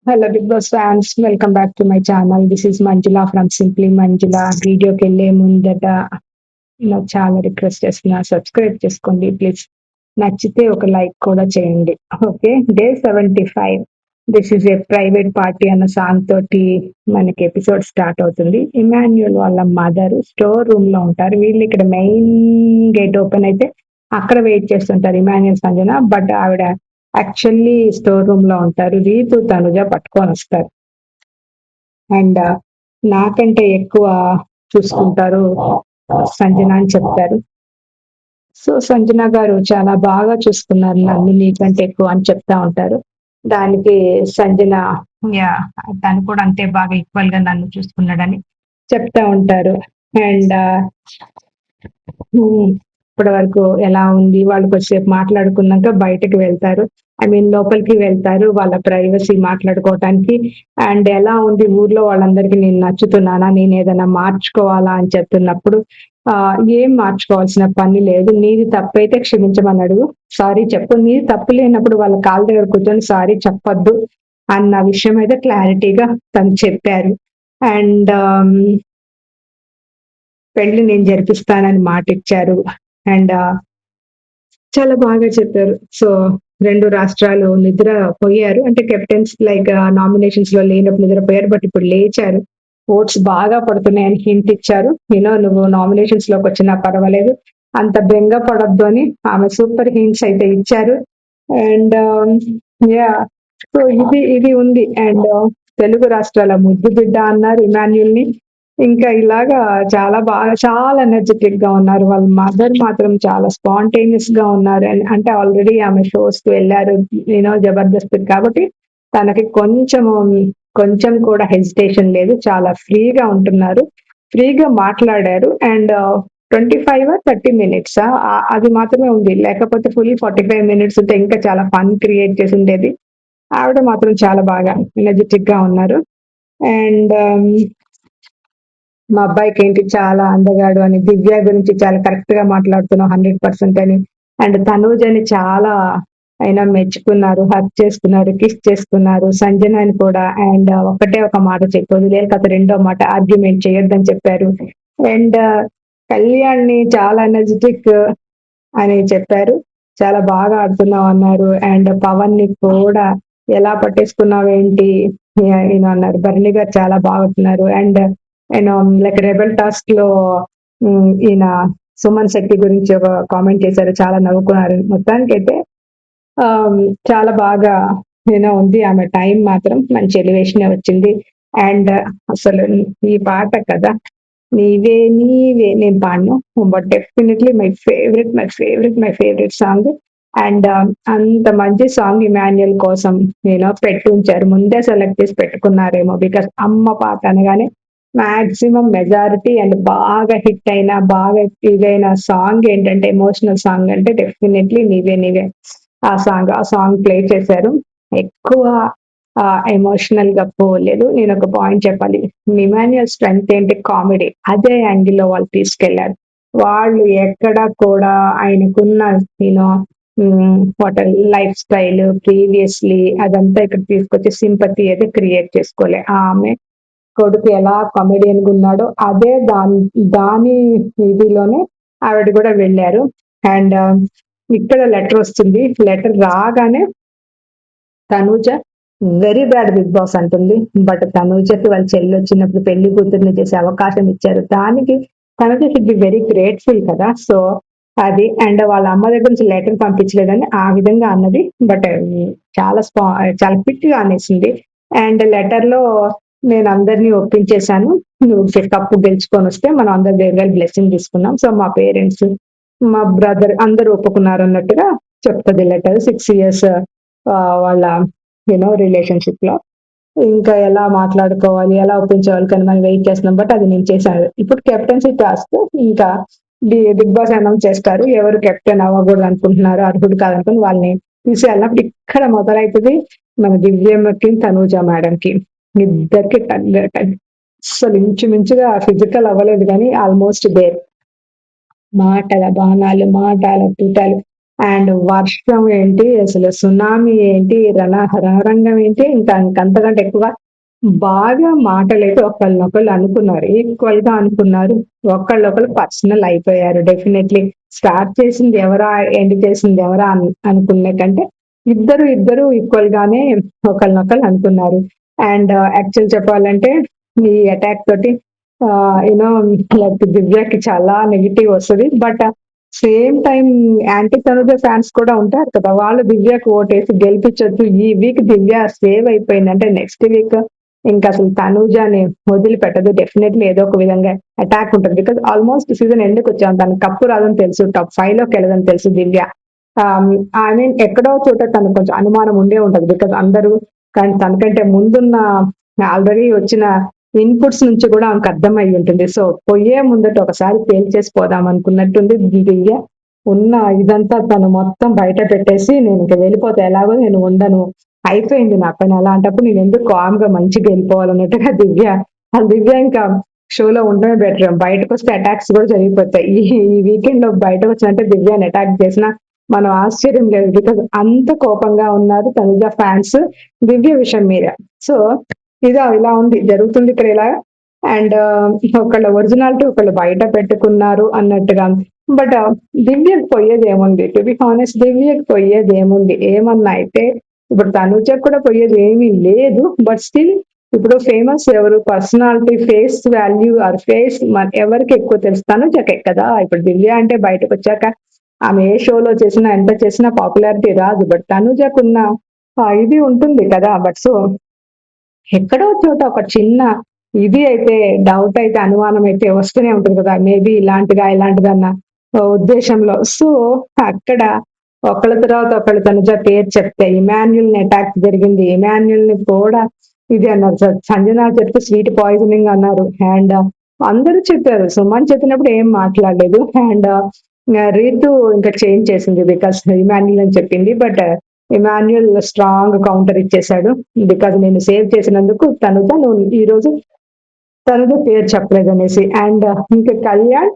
Hello Bigg Boss fans, welcome back to my channel. This is Manjula from simply Manjula. వీడియోకి వెళ్ళే ముందట నాకు చాలా రిక్వెస్ట్ చేస్తున్నా, సబ్స్క్రైబ్ చేసుకోండి ప్లీజ్. నచ్చితే ఒక లైక్ కూడా చేయండి. Okay, day 75. This is a private party అన్న సాంగ్ తోటి మనకి ఎపిసోడ్ స్టార్ట్ అవుతుంది. ఇమాన్యుయల్ వాళ్ళ మదర్ స్టోర్ రూమ్ లో ఉంటారు. వీళ్ళు ఇక్కడ మెయిన్ గేట్ ఓపెన్ అయితే అక్కడ వెయిట్ చేస్తుంటారు ఇమాన్యుయల్ సంజన. బట్ ఆవిడ యాక్చువల్లీ స్టోర్ రూమ్ లో ఉంటారు. రీతు తనుజ పట్టుకొని వస్తారు. అండ్ నాకంటే ఎక్కువ చూసుకుంటారు సంజన అని చెప్తారు. సో సంజన గారు చాలా బాగా చూసుకున్నారు నన్ను, నీకంటే ఎక్కువ అని చెప్తా ఉంటారు. దానికి సంజన యా, తను కూడా అంతే బాగా ఈక్వల్ గా నన్ను చూసుకున్నాడని చెప్తా ఉంటారు. అండ్ ఇప్పటి వరకు ఎలా ఉంది, వాళ్ళు కొద్దిసేపు మాట్లాడుకున్నాక బయటకు వెళ్తారు. ఐ మీన్ లోపలికి వెళ్తారు వాళ్ళ ప్రైవసీ మాట్లాడుకోవటానికి. అండ్ ఎలా ఉంది ఊర్లో వాళ్ళందరికీ నేను నచ్చుతున్నానా, నేను ఏదైనా మార్చుకోవాలా అని చెప్తున్నప్పుడు ఏం మార్చుకోవాల్సిన పని లేదు, నీది తప్పైతే క్షమించమని అడుగు, సారీ చెప్పు, నీది తప్పు లేనప్పుడు వాళ్ళ కాళ్ళ దగ్గర కూర్చొని సారీ చెప్పొద్దు అన్న విషయం అయితే క్లారిటీగా తను చెప్పారు. అండ్ పెళ్లి నేను జరిపిస్తానని మాట ఇచ్చారు. అండ్ చాలా బాగా చెప్పారు. సో 2 రాష్ట్రాలు నిద్ర పోయారు, అంటే కెప్టెన్స్ లైక్ నామినేషన్స్ లో లేనప్పుడు నిద్రపోయారు, బట్ ఇప్పుడు లేచారు. ఓట్స్ బాగా పడుతున్నాయని హింట్ ఇచ్చారు. నువ్వు నామినేషన్స్ లోకి వచ్చినా పర్వాలేదు, అంత బెంగ పడొద్దు అని ఆమె సూపర్ హింట్స్ అయితే ఇచ్చారు. అండ్ యా, సో ఇది ఉంది. అండ్ తెలుగు రాష్ట్రాల ముద్దు బిడ్డ అన్నారు ఇమాన్యుల్ ని. ఇంకా ఇలాగా చాలా బాగా, చాలా ఎనర్జెటిక్ గా ఉన్నారు. వాళ్ళ మదర్ మాత్రం చాలా స్పాంటేనియస్ గా ఉన్నారు. అంటే ఆల్రెడీ ఆమె షోస్ కి వెళ్ళారు జబర్దస్త్ కాబట్టి తనకి కొంచెం కూడా హెజిటేషన్ లేదు. చాలా ఫ్రీగా ఉంటున్నారు, ఫ్రీగా మాట్లాడారు. అండ్ 25 or 30 minutes అది మాత్రమే ఉంది, లేకపోతే ఫుల్ 45 minutes ఉంటే ఇంకా చాలా ఫన్ క్రియేట్ చేసి ఉండేది. ఆవిడ మాత్రం చాలా బాగా ఎనర్జెటిక్ గా ఉన్నారు. అండ్ మా అబ్బాయికి ఏంటి చాలా అందగాడు అని, దివ్య గురించి చాలా కరెక్ట్ గా మాట్లాడుతున్నావు 100% అని. అండ్ తనూజ్ అని చాలా అయినా మెచ్చుకున్నారు, హక్ చేసుకున్నారు, కిస్ చేసుకున్నారు. సంజనాని కూడా. అండ్ ఒకటే ఒక మాట చెప్పదు, లేక రెండో మాట ఆర్గ్యుమెంట్ చేయొద్దని చెప్పారు. అండ్ కళ్యాణ్ని చాలా ఎనర్జెటిక్ అని చెప్పారు, చాలా బాగా ఆడుతున్నావు అన్నారు. అండ్ పవన్ ని కూడా ఎలా పట్టేసుకున్నావు ఏంటి అన్నారు. భరణి గారు చాలా బాగుతున్నారు. అండ్ నేను లైక్ రెబల్ టాస్క్ లో ఈయన సుమన్ శెట్టి గురించి ఒక కామెంట్ చేశారు, చాలా నవ్వుకున్నారు. మొత్తానికి అయితే చాలా బాగా ఉంది. ఆమె టైం మాత్రం మంచి ఎలివేషన్ వచ్చింది. అండ్ అసలు ఈ పాట కదా, నీవే నీవే, నేను పాడను, but definitely my favourite song. And అంత మంచి సాంగ్ ఇమాన్యుయల్ కోసం పెట్టి ఉంచారు, ముందే సెలెక్ట్ చేసి పెట్టుకున్నారేమో. బికాస్ అమ్మ పాట అనగానే మాక్సిమం మెజారిటీ అండ్ బాగా హిట్ అయిన, బాగా ఇదైన సాంగ్ ఏంటంటే, ఎమోషనల్ సాంగ్ అంటే డెఫినెట్లీ నీవే నీవే. ఆ సాంగ్ ప్లే చేశారు. ఎక్కువ ఎమోషనల్ గా పోలేదు. నేను ఒక పాయింట్ చెప్పాలి, ఇమాన్యుయల్ స్ట్రెంగ్త్ ఏంటి, కామెడీ. అదే యాంగిల్ లో వాళ్ళు తీసుకెళ్లారు. వాళ్ళు ఎక్కడ కూడా ఆయనకున్న వాట్ లైఫ్ స్టైల్ ప్రీవియస్లీ అదంతా ఇక్కడ తీసుకొచ్చి సింపతి అయితే క్రియేట్ చేసుకోలే. ఆమె కొడుకు ఎలా కమెడియన్ గా ఉన్నాడో అదే దాని ఇదిలోనే ఆవిడ కూడా వెళ్ళారు. అండ్ ఇక్కడ లెటర్ వస్తుంది. లెటర్ రాగానే Tanuja very bad Bigg Boss అంటుంది. బట్ తనూజకి వాళ్ళ చెల్లి వచ్చినప్పుడు పెళ్లి కూతుర్ని చేసే అవకాశం ఇచ్చారు, దానికి Tanuja should be very grateful కదా. సో అది. అండ్ వాళ్ళ అమ్మ దగ్గర నుంచి లెటర్ పంపించలేదని ఆ విధంగా అన్నది. బట్ చాలా క్విక్ గా అనేసింది. అండ్ లెటర్ లో నేను అందరినీ ఒప్పించేశాను, నువ్వు కప్పు గెలుచుకొని వస్తే మనం అందరి దగ్గర బ్లెస్సింగ్ తీసుకున్నాం. సో మా పేరెంట్స్, మా బ్రదర్ అందరూ ఒప్పుకున్నారు అన్నట్టుగా చెప్తుంది లెటర్. 6 years వాళ్ళ రిలేషన్షిప్ లో ఇంకా ఎలా మాట్లాడుకోవాలి, ఎలా ఒప్పించాలి కానీ మనం వెయిట్ చేస్తున్నాం. బట్ అది నేను చేశాను. ఇప్పుడు కెప్టెన్సీ టాస్క్ ఇంకా బిగ్ బాస్ అనౌన్స్ చేస్తారు, ఎవరు కెప్టెన్ అవ్వకూడదు అనుకుంటున్నారు, అర్హుడు కాదనుకుని వాళ్ళని తీసేయాలన్నప్పుడు ఇక్కడ మొదలవుతుంది మన దివ్యమ్మకి తనూజ మేడం కి. ఇద్దరికి అసలు ఇంచుమించుగా ఫిజికల్ అవ్వలేదు కానీ ఆల్మోస్ట్ దేర్. మాటల బాణాలు, మాటల తూటాలు. అండ్ వర్షం ఏంటి, అసలు సునామీ ఏంటి, రణరంగం ఏంటి, ఇంకా ఇంకంతకంటే ఎక్కువ బాగా మాటలైతే ఒకళ్ళనొకళ్ళు అనుకున్నారు. ఈక్వల్ గా అనుకున్నారు. ఒకళ్ళొకళ్ళు పర్సనల్ అయిపోయారు. డెఫినెట్లీ స్టార్ట్ చేసింది ఎవరా, ఎండ్ చేసింది ఎవరా అనుకునే కంటే ఇద్దరు ఇద్దరు ఈక్వల్ గానే ఒకళ్ళనొకళ్ళు అనుకున్నారు. అండ్ యాక్చువల్ చెప్పాలంటే ఈ అటాక్ తోటి యూనో లైక్ దివ్యకి చాలా నెగిటివ్ వస్తది. But same time anti Tanuja fans కూడా ఉంటారు కదా! వాళ్ళు దివ్యకి ఓటేసి గెలిపించొచ్చు. ఈ వీక్ దివ్య సేవ్ అయిపోయింది. అంటే నెక్స్ట్ వీక్ ఇంకసలు తనూజని వదిలిపెట్టదు. డెఫినెట్‌లీ ఏదో ఒక విధంగా అటాక్ ఉంటది. బికాజ్ ఆల్మోస్ట్ సీజన్ ఎండ్‌కొచ్చాం. తనకు కప్పు రాదని తెలుసు. టాప్ 5 లోకెళ్ళదని తెలుసు దివ్య. ఐ మీన్ ఎక్కడో చోట తనకు కొంచెం అనుమానం ఉండే ఉంటది. బికాజ్ అందరూ కానీ తనకంటే ముందున్న ఆల్రెడీ వచ్చిన ఇన్‌పుట్స్ నుంచి కూడా ఆమెకు అర్థమయ్యి ఉంటుంది. సో, పొయ్యే ముందట ఒకసారి తేల్చేసి పోదాం అనుకున్నట్టుంది దివ్య. ఉన్న ఇదంతా తను మొత్తం బయట పెట్టేసి నేనింక వెళ్ళిపోతా ఎలాగో నేను ఉండను. అయిపోయింది నా పని. అలాంటప్పుడు నేనెందుకు కామ్‌గా మంచిగా వెళ్ళిపోవాలన్నట్టుగా దివ్య ఇంకా షోలో ఉండడమే బెటర్. బయటకొస్తే అటాక్స్ కూడా జరిగిపోతాయి. ఈ ఈ వీకెండ్‌లో బయటకొచ్చానంటే దివ్యని అటాక్ చేసినా మనం ఆశ్చర్యం లేదు. బికాజ్ అంత కోపంగా ఉన్నారు తనుజ ఫ్యాన్స్ దివ్య విషయం మీద. సో, ఇలా ఉంది. జరుగుతుంది ఇక్కడ ఇలా. అండ్ ఒకళ్ళ ఒరిజినాలిటీ ఒకళ్ళు బయట పెట్టుకున్నారు అన్నట్టుగా. బట్ దివ్యకి పోయేదేముంది? టు బి హానెస్ట్ దివ్యకి పోయేదేముంది? ఏమన్నా అయితే ఇప్పుడు తనుజకి కూడా పోయేది ఏమీ లేదు. బట్ స్టిల్ ఇప్పుడు ఫేమస్ ఎవరు? Personality, face value or face ఎవరికి ఎక్కువ తెలుసు? తనుజకే కదా! ఇప్పుడు దివ్య అంటే బయటకొచ్చాక ఆమె ఏ షోలో చేసినా, ఎంత చేసినా పాపులారిటీ రాదు. బట్ తనుజకున్న ఇది ఉంటుంది కదా! బట్ సో ఎక్కడో చోట ఒక చిన్న ఇది అయితే డౌట్ అయితే అనుమానం అయితే వస్తూనే ఉంటుంది కదా! మేబీ ఇలాంటిదన్న ఉద్దేశంలో. సో, అక్కడ ఒకళ్ళ తర్వాత ఒకళ్ళు తనుజ పేరు చెప్తే ఇమాన్యుయల్‌ని అటాక్ జరిగింది. ఇమాన్యుయల్‌ని కూడా ఇది అన్నారు. సంజన చెప్తే స్వీట్ పాయిజనింగ్ అన్నారు. అండ్ అందరూ చెప్పారు. సుమన్ చెప్పినప్పుడు ఏం మాట్లాడలేదు. అండ్ రీతు ఇంకా చేంజ్ చేసింది బికాస్ ఇమాన్యుయల్ అని చెప్పింది. బట్ ఇమాన్యుయల్ స్ట్రాంగ్ కౌంటర్ ఇచ్చేసాడు. బికాజ్ నేను సేవ్ చేసినందుకు నువ్వు ఈ రోజు తనుజ పేరు చెప్పలేదనేసి. అండ్ ఇంకా కళ్యాణ్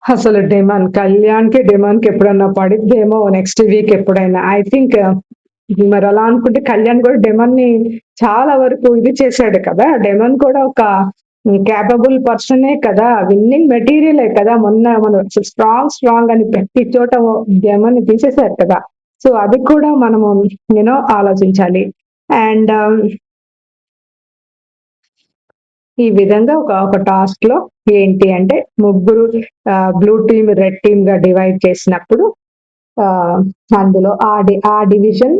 అసలు డెమాన్‌కి ఎప్పుడన్నా పడిద్దేమో నెక్స్ట్ వీక్ ఎప్పుడైనా. ఐ థింక్ మరి అలా అనుకుంటే కళ్యాణ్ కూడా డెమాన్‌ని చాలా వరకు ఇది చేసాడు కదా! డెమాన్ కూడా ఒక కేపబుల్ పర్సనే కదా! విన్నింగ్ మెటీరియలే కదా! మొన్న మనం స్ట్రాంగ్ అని ప్రతి చోట డెమాన్‌ని తీసేసారు కదా! సో, అది కూడా మనము ఆలోచించాలి. అండ్ ఈ విధంగా ఒక టాస్క్ లో ఏంటి అంటే ముగ్గురు బ్లూ టీమ్, రెడ్ టీమ్ గా డివైడ్ చేసినప్పుడు అందులో ఆ డివిజన్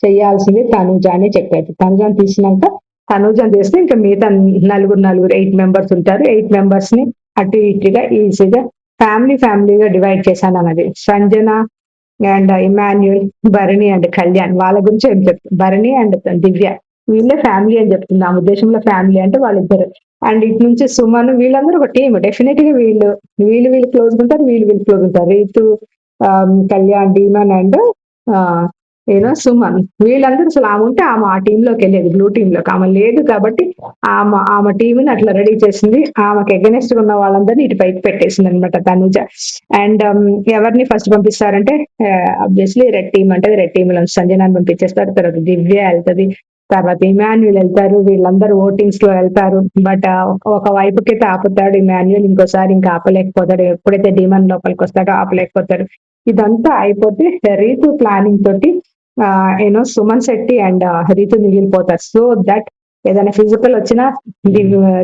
చేయాల్సింది తనూజ అని చెప్పారు. తనూజని తీసినాక తనూజని తీస్తే ఇంకా మిగతా నలుగురు 8 మెంబర్స్ ఉంటారు. 8 మెంబర్స్ ని అటు ఇటుగా ఈజీగా ఫ్యామిలీగా డివైడ్ చేశాను అన్నది. సంజన అండ్ ఇమాన్యుయల్, భరణి అండ్ కళ్యాణ్ వాళ్ళ గురించి ఏం చెప్తుంది? భరణి అండ్ దివ్య వీళ్ళే ఫ్యామిలీ అని చెప్తుంది. ఆ ఉద్దేశంలో ఫ్యామిలీ అంటే వాళ్ళిద్దరు. అండ్ ఇటు నుంచి సుమన్ వీళ్ళందరూ ఒక టీమ్. డెఫినెట్ గా వీళ్ళు క్లోజ్ ఉంటారు, వీళ్ళు క్లోజ్ ఉంటారు. రీతు, కళ్యాణ్, డీమన్ అండ్ సుమన్ వీళ్ళందరూ అసలు ఆమె ఉంటే ఆమె ఆ టీమ్ లోకి వెళ్ళేది, బ్లూ టీమ్ లోకి. ఆమె లేదు కాబట్టి ఆమె టీంని అట్లా రెడీ చేసింది. ఆమెకు ఎగనెస్ట్ ఉన్న వాళ్ళందరినీ ఇటు పైకి పెట్టేసింది అనమాట తనుజ. అండ్ ఎవరిని ఫస్ట్ పంపిస్తారంటే ఆబ్వియస్లీ రెడ్ టీమ్ అంటే రెడ్ టీమ్ లో సంజనాన్ని పంపించేస్తారు. తర్వాత దివ్య వెళ్తది, తర్వాత ఇమాన్యుయల్ వెళ్తారు. వీళ్ళందరూ ఓటింగ్స్ లో వెళ్తారు. బట్ ఒక వైపుకైతే ఆపుతాడు ఇమాన్యుయల్, ఇంకోసారి ఇంకా ఆపలేకపోతాడు. ఎప్పుడైతే డీమన్ లోపలికి వస్తాడో ఆపలేకపోతాడు. ఇదంతా అయిపోతే రీతు ప్లానింగ్ తోటి సుమన్ శెట్టి అండ్ రీతు మిగిలిపోతారు. సో దట్ ఏదైనా ఫిజికల్ వచ్చినా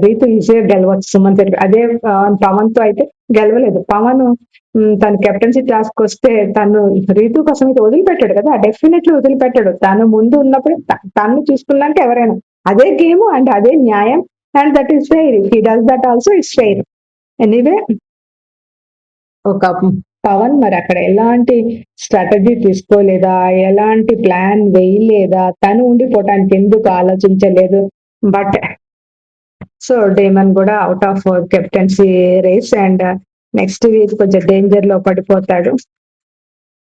రీతు ఈజీగా గెలవచ్చు సుమన్ శెట్టి. అదే పవన్ తో అయితే గెలవలేదు. పవన్ తన కెప్టెన్సీ టాస్క్ వస్తే తను రీతు కోసం అయితే వదిలిపెట్టాడు కదా! డెఫినెట్లీ వదిలిపెట్టాడు. తను ముందు ఉన్నప్పుడు తను చూసుకున్నాక ఎవరైనా అదే గేమ్ అండ్ అదే న్యాయం. And that is fair. He does that also it's fair. Anyway ఒక పవన్ మరి అక్కడ ఎలాంటి స్ట్రాటజీ తీసుకోలేదా, ఎలాంటి ప్లాన్ వేయలేదా, తను ఉండిపోవటానికి ఎందుకు ఆలోచించలేదు? బట్ సో డేమన్ కూడా out of captaincy race and next week కొంచెం డేంజర్ లో పడిపోతాడు.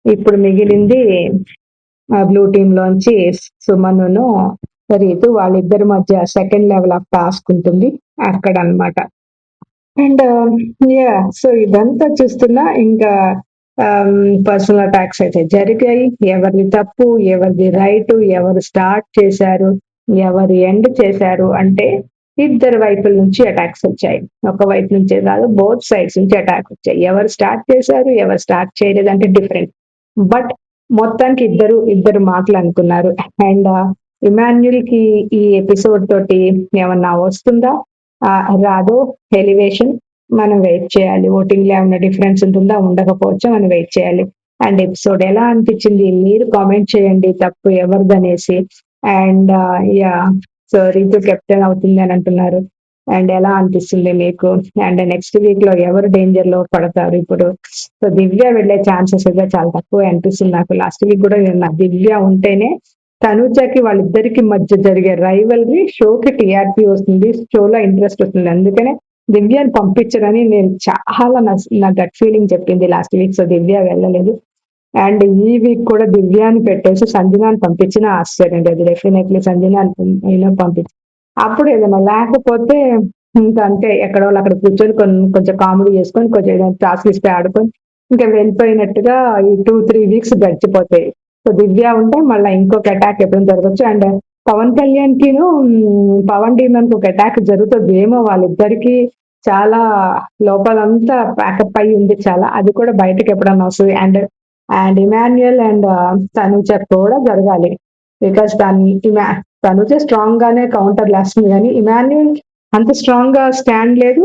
ఇప్పుడు మిగిలింది బ్లూ టీమ్ లోంచి సుమన్ను రీతు, వాళ్ళిద్దరి మధ్య సెకండ్ లెవెల్ ఆఫ్ టాస్క్ ఉంటుంది అక్కడ అన్నమాట. అండ్ సో ఇదంతా చూస్తున్నా ఇంకా పర్సనల్ అటాక్స్ అయితే జరిగాయి. ఎవరిది తప్పు, ఎవరిది రైట్, ఎవరు స్టార్ట్ చేశారు, ఎవరు ఎండ్ చేశారు అంటే ఇద్దరు వైపుల నుంచి అటాక్స్ వచ్చాయి. ఒక వైపు నుంచే కాదు, బోత్ సైడ్స్ నుంచి అటాక్ వచ్చాయి. ఎవరు స్టార్ట్ చేశారు, ఎవరు స్టార్ట్ చేయలేదు అంటే డిఫరెంట్. బట్ మొత్తానికి ఇద్దరు మాటలు అనుకున్నారు. అండ్ ఇమాన్యుల్ కి ఈ ఎపిసోడ్ తోటి ఏమన్నా వస్తుందా, రాదో, ఎలివేషన్ మనం వెయిట్ చేయాలి. ఓటింగ్ లో ఏమైనా డిఫరెన్స్ ఉంటుందా, ఉండకపోవచ్చు, మనం వెయిట్ చేయాలి. అండ్ ఎపిసోడ్ ఎలా అనిపించింది మీరు కామెంట్ చేయండి, తప్పు ఎవరిదనేసి. And yeah, so Ritu captain అవుతుంది అని అంటున్నారు. అండ్ ఎలా అనిపిస్తుంది మీకు? అండ్ నెక్స్ట్ వీక్ లో ఎవరు డేంజర్ లో పడతారు ఇప్పుడు? సో దివ్య వెళ్లే ఛాన్సెస్ అయితే చాలా తక్కువ అనిపిస్తుంది నాకు. లాస్ట్ వీక్ కూడా విన్నా, దివ్య ఉంటేనే తనుజకి వాళ్ళిద్దరికి మధ్య జరిగే రైవల్రీ షోకి టీఆర్పీ వస్తుంది, షోలో ఇంట్రెస్ట్ వస్తుంది. అందుకనే దివ్యాని పంపించరని నేను చాలా నా గట్ ఫీలింగ్ చెప్పింది లాస్ట్ వీక్. సో దివ్య వెళ్ళలేదు. అండ్ ఈ వీక్ కూడా దివ్యాని పెట్టేసి సంజనాని పంపించిన ఆశ్చర్యం లేదు. డెఫినెట్లీ సంజనాని పంపించి అప్పుడు ఏదైనా లేకపోతే ఇంకా అంతే, ఎక్కడ వాళ్ళు అక్కడ కూర్చొని కొంచెం కామెడీ చేసుకొని కొంచెం ఏదైనా టాస్క్ ఇస్తే ఆడుకొని ఇంకా వెళ్ళిపోయినట్టుగా ఈ 2-3 వీక్స్ గడిచిపోతాయి. సో దివ్య ఉంటే మళ్ళీ ఇంకొక అటాక్ ఎప్పుడు జరగచ్చు. అండ్ పవన్ కళ్యాణ్ కిను పవన్ డీమన్ ఒక అటాక్ జరుగుతుంది ఏమో, వాళ్ళిద్దరికి చాలా లోపలంతా ప్యాకప్ అయి ఉంది చాలా. అది కూడా బయటకు ఎప్పుడన్నా వస్తుంది. అండ్ ఇమాన్యుయల్ అండ్ తనుజ కూడా జరగాలి. బికాస్ తనుజ స్ట్రాంగ్ గానే కౌంటర్ లేస్తుంది కానీ ఇమాన్యుయల్ అంత స్ట్రాంగ్ గా స్టాండ్ లేదు,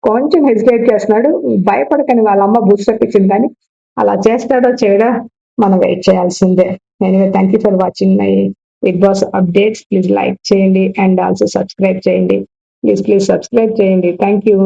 కొంచెం హెసిటేట్ చేస్తున్నాడు. భయపడకని వాళ్ళ అమ్మ బూస్టప్ ఇచ్చింది కానీ అలా చేస్తాడో చేయడో మనం వెయిట్ చేయాల్సిందే. Anyway, thank you for watching my Bigg Boss updates. Please like చేయండి అండ్ ఆల్సో సబ్స్క్రైబ్ చేయండి. ప్లీజ్ సబ్స్క్రైబ్ చేయండి. Thank you.